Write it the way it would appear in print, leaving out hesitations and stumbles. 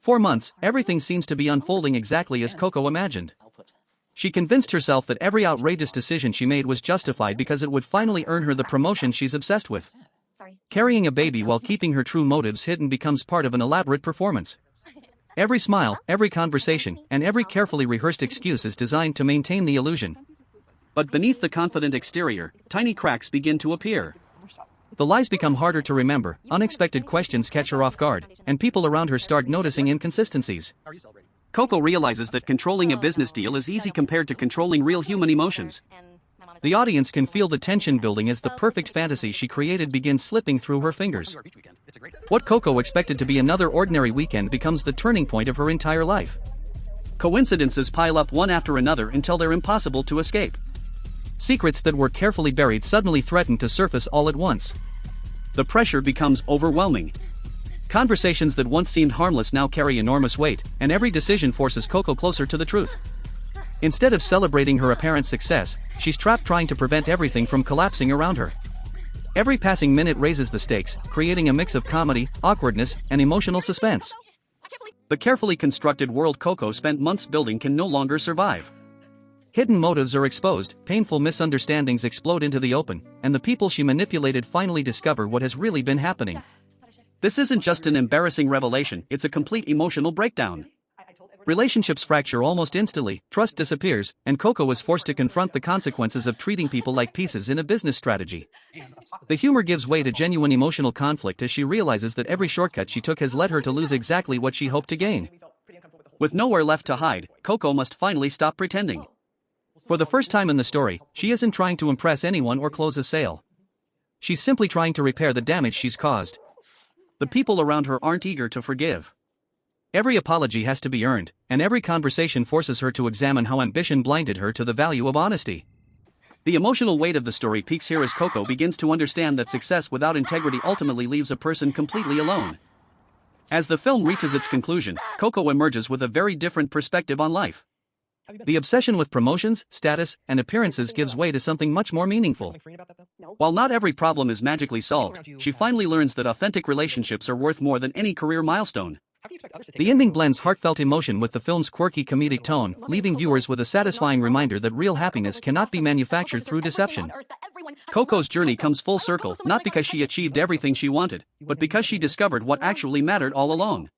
For months, everything seems to be unfolding exactly as Coco imagined. She convinced herself that every outrageous decision she made was justified because it would finally earn her the promotion she's obsessed with. Carrying a baby while keeping her true motives hidden becomes part of an elaborate performance. Every smile, every conversation, and every carefully rehearsed excuse is designed to maintain the illusion. But beneath the confident exterior, tiny cracks begin to appear. The lies become harder to remember, unexpected questions catch her off guard, and people around her start noticing inconsistencies. Coco realizes that controlling a business deal is easy compared to controlling real human emotions. The audience can feel the tension building as the perfect fantasy she created begins slipping through her fingers. What Coco expected to be another ordinary weekend becomes the turning point of her entire life. Coincidences pile up one after another until they're impossible to escape. Secrets that were carefully buried suddenly threaten to surface all at once. The pressure becomes overwhelming. Conversations that once seemed harmless now carry enormous weight, and every decision forces Coco closer to the truth. Instead of celebrating her apparent success, she's trapped trying to prevent everything from collapsing around her. Every passing minute raises the stakes, creating a mix of comedy, awkwardness, and emotional suspense. The carefully constructed world Coco spent months building can no longer survive. Hidden motives are exposed, painful misunderstandings explode into the open, and the people she manipulated finally discover what has really been happening. This isn't just an embarrassing revelation, it's a complete emotional breakdown. Relationships fracture almost instantly, trust disappears, and Coco is forced to confront the consequences of treating people like pieces in a business strategy. The humor gives way to genuine emotional conflict as she realizes that every shortcut she took has led her to lose exactly what she hoped to gain. With nowhere left to hide, Coco must finally stop pretending. For the first time in the story, she isn't trying to impress anyone or close a sale. She's simply trying to repair the damage she's caused. The people around her aren't eager to forgive. Every apology has to be earned, and every conversation forces her to examine how ambition blinded her to the value of honesty. The emotional weight of the story peaks here as Coco begins to understand that success without integrity ultimately leaves a person completely alone. As the film reaches its conclusion, Coco emerges with a very different perspective on life. The obsession with promotions, status, and appearances gives way to something much more meaningful. While not every problem is magically solved, she finally learns that authentic relationships are worth more than any career milestone. The ending blends heartfelt emotion with the film's quirky comedic tone, leaving viewers with a satisfying reminder that real happiness cannot be manufactured through deception. Coco's journey comes full circle, not because she achieved everything she wanted, but because she discovered what actually mattered all along.